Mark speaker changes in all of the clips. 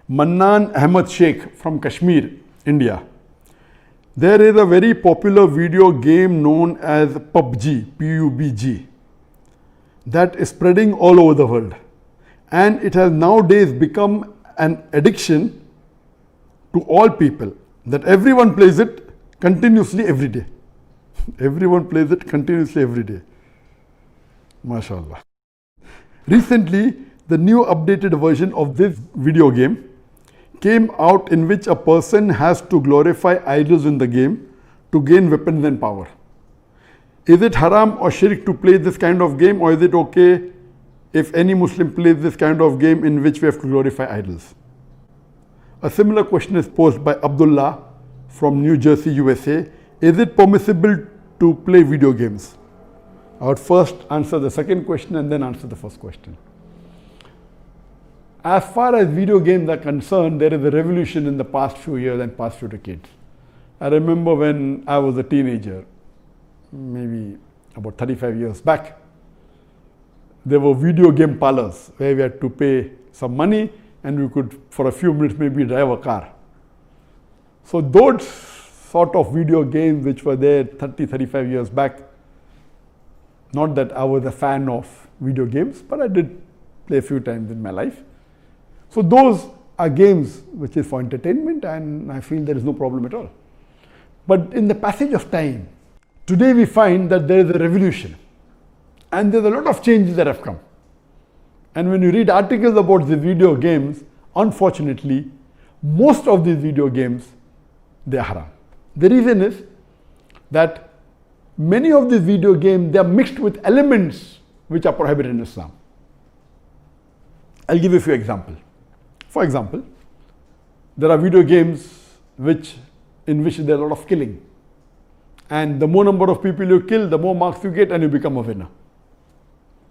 Speaker 1: Mannan Ahmad Sheikh from Kashmir, India. There is a very popular video game known as PUBG, PUBG, that is spreading all over the world. And it has nowadays become an addiction to all people, that everyone plays it continuously every day. Everyone plays it continuously every day. MashaAllah. Recently, the new updated version of this video game came out, in which a person has to glorify idols in the game to gain weapons and power. Is it haram or shirk to play this kind of game, or is it okay if any Muslim plays this kind of game in which we have to glorify idols? A similar question is posed by Abdullah from New Jersey, USA. Is it permissible to play video games? I would first answer the second question and then answer the first question. As far as video games are concerned, there is a revolution in the past few years and past few decades. I remember when I was a teenager, maybe about 35 years back, there were video game parlors where we had to pay some money and we could, for a few minutes, maybe drive a car. So those sort of video games which were there 30, 35 years back, not that I was a fan of video games, but I did play a few times in my life. So those are games which is for entertainment, and I feel there is no problem at all. But in the passage of time, today we find that there is a revolution and there's a lot of changes that have come. And when you read articles about the video games, unfortunately, most of these video games, they are haram. The reason is that many of these video games, they are mixed with elements which are prohibited in Islam. I'll give you a few examples. For example, there are video games in which there is a lot of killing. And the more number of people you kill, the more marks you get and you become a winner.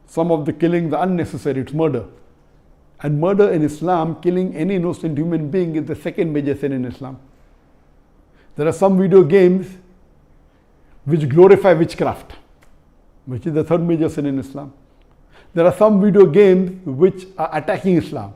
Speaker 1: Some of the killings are unnecessary, it's murder. And murder in Islam, killing any innocent human being, is the second major sin in Islam. There are some video games which glorify witchcraft, which is the third major sin in Islam. There are some video games which are attacking Islam.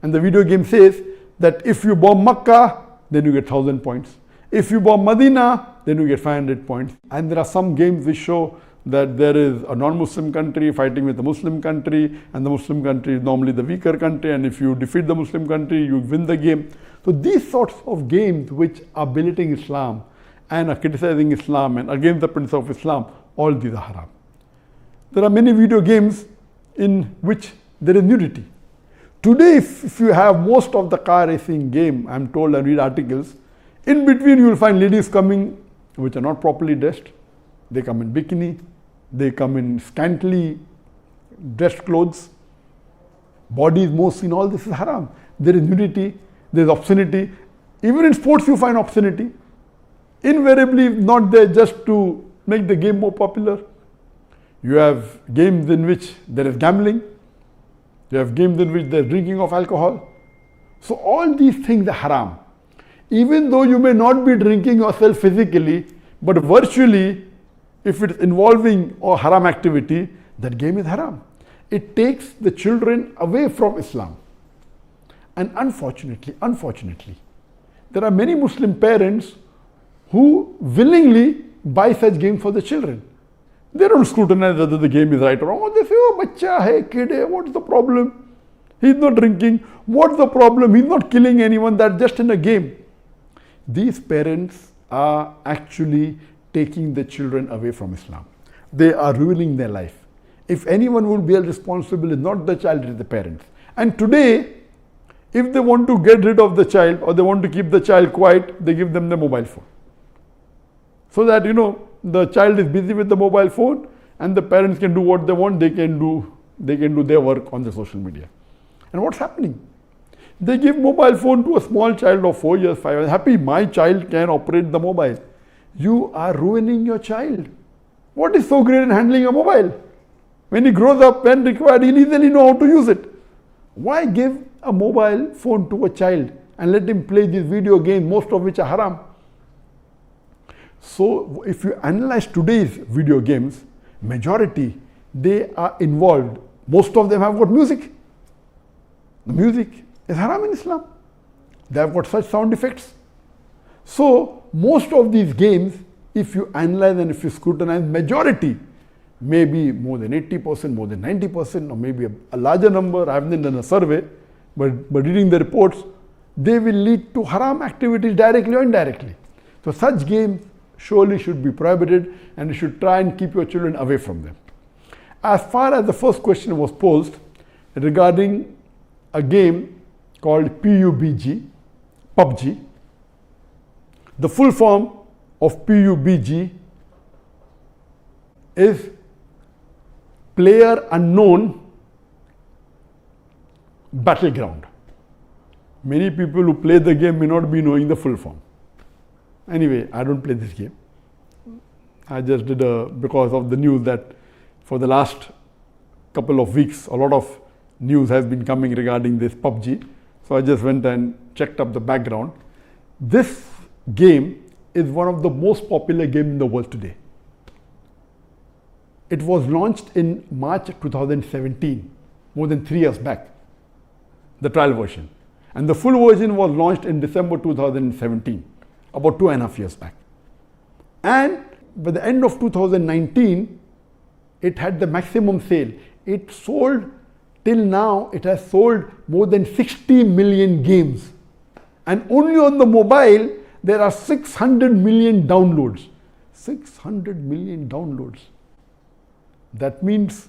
Speaker 1: And the video game says that if you bomb Makkah, then you get 1,000 points. If you bomb Medina, then you get 500 points. And there are some games which show that there is a non-Muslim country fighting with a Muslim country, and the Muslim country is normally the weaker country, and if you defeat the Muslim country, you win the game. So these sorts of games which are belittling Islam and are criticizing Islam and against the principles of Islam, all these are haram. There are many video games in which there is nudity. Today, if you have most of the car racing game, I'm told, and read articles, in between you will find ladies coming which are not properly dressed. They come in bikini, they come in scantily dressed clothes, body is more seen, all this is haram. There is nudity, there is obscenity. Even in sports you find obscenity. Invariably not there just to make the game more popular. You have games in which there is gambling. You have games in which there is drinking of alcohol. So all these things are haram. Even though you may not be drinking yourself physically, but virtually, if it is involving a haram activity, that game is haram. It takes the children away from Islam. And unfortunately, there are many Muslim parents who willingly buy such games for the children. They don't scrutinize whether the game is right or wrong. They say, oh, bacha hai, kid hai, what's the problem? He's not drinking. What's the problem? He's not killing anyone. That's just in a game. These parents are actually taking the children away from Islam. They are ruining their life. If anyone will be held responsible, it's not the child, it is the parents. And today, if they want to get rid of the child or they want to keep the child quiet, they give them the mobile phone. So that, the child is busy with the mobile phone and the parents can do what they want. They can do their work on the social media. And what's happening? They give mobile phone to a small child of 4 years, 5 years. Happy, my child can operate the mobile. You are ruining your child. What is so great in handling a mobile? When he grows up, when required, he'll easily know how to use it. Why give a mobile phone to a child and let him play these video games, most of which are haram? So if you analyze today's video games, majority, they are involved. Most of them have got music. The music is haram in Islam. They have got such sound effects. So most of these games, if you analyze and if you scrutinize, majority, maybe more than 80%, more than 90%, or maybe a larger number, I haven't done a survey, but reading the reports, they will lead to haram activities directly or indirectly. So such games surely should be prohibited, and you should try and keep your children away from them. As far as the first question was posed regarding a game called PUBG, the full form of PUBG is Player Unknown Battleground. Many people who play the game may not be knowing the full form. Anyway, I don't play this game. I just did because of the news that for the last couple of weeks, a lot of news has been coming regarding this PUBG. So I just went and checked up the background. This game is one of the most popular games in the world today. It was launched in March 2017, more than 3 years back, the trial version. And the full version was launched in December 2017, about 2.5 years back. And by the end of 2019, it had the maximum sale. It sold, till now, it has sold more than 60 million games. And only on the mobile, there are 600 million downloads. 600 million downloads. That means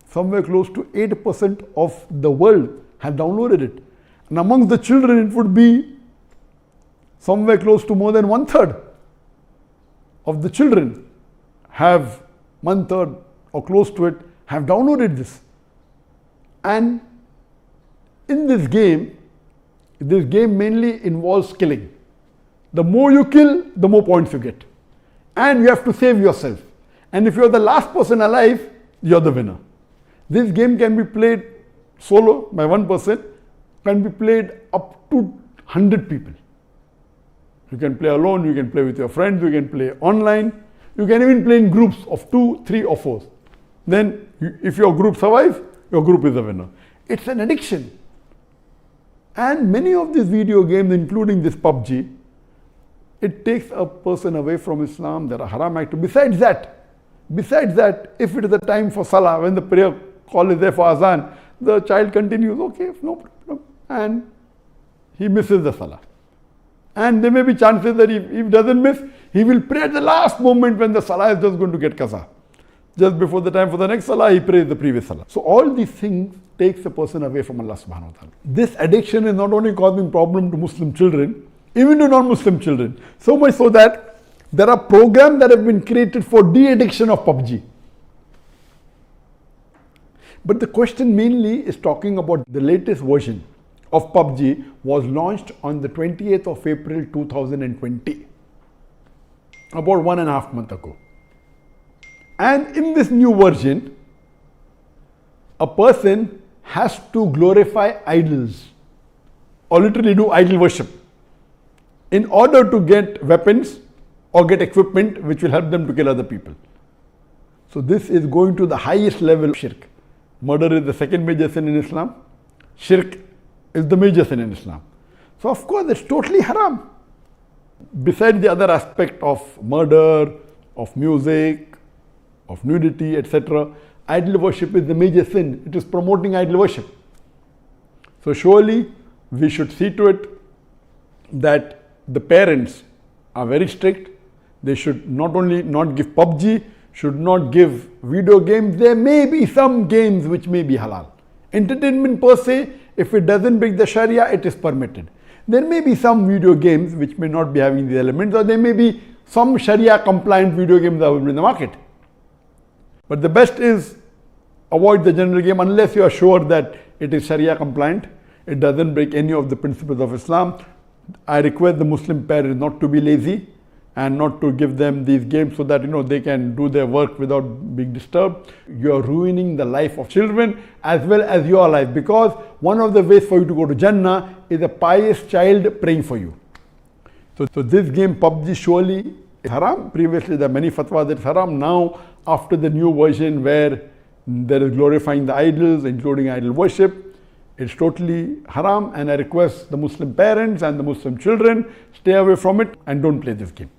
Speaker 1: somewhere close to 8% of the world have downloaded it. And amongst the children, it would be somewhere close to more than 1/3 of the children have 1/3 or close to it have downloaded this. And in this game mainly involves killing. The more you kill, the more points you get. And you have to save yourself. And if you're the last person alive, you're the winner. This game can be played solo by one person, can be played up to 100 people. You can play alone, you can play with your friends, you can play online, you can even play in groups of 2, 3 or 4. Then if your group survives, your group is the winner. It's an addiction. And many of these video games, including this PUBG, it takes a person away from Islam. There are haram activities. Besides that, if it is the time for Salah, when the prayer call is there for Azan, the child continues, okay, no problem, and he misses the Salah. And there may be chances that if he doesn't miss, he will pray at the last moment when the Salah is just going to get qaza. Just before the time for the next Salah, he prays the previous Salah. So all these things takes a person away from Allah subhanahu wa ta'ala. This addiction is not only causing problem to Muslim children, even to non-Muslim children. So much so that there are programs that have been created for de-addiction of PUBG. But the question mainly is talking about the latest version of PUBG was launched on the 28th of April 2020, about 1.5 months ago. And in this new version, a person has to glorify idols or literally do idol worship in order to get weapons or get equipment which will help them to kill other people. So this is going to the highest level of shirk. Murder is the second major sin in Islam. Shirk is the major sin in Islam. So of course it's totally haram. Besides the other aspect of murder, of music, of nudity, etc., idol worship is the major sin. It is promoting idol worship. So surely we should see to it that the parents are very strict. They should not only not give PUBG, should not give video games. There may be some games which may be halal. Entertainment per se, if it doesn't break the Sharia, it is permitted. There may be some video games which may not be having these elements, or there may be some Sharia compliant video games available in the market. But the best is avoid the general game unless you are sure that it is Sharia compliant. It doesn't break any of the principles of Islam. I request the Muslim parents not to be lazy and not to give them these games so that they can do their work without being disturbed. You are ruining the life of children as well as your life, because one of the ways for you to go to Jannah is a pious child praying for you. So this game PUBG surely is haram. Previously there are many fatwas that it's haram. Now after the new version where there is glorifying the idols, including idol worship, It's totally haram, and I request the Muslim parents and the Muslim children, stay away from it and don't play this game.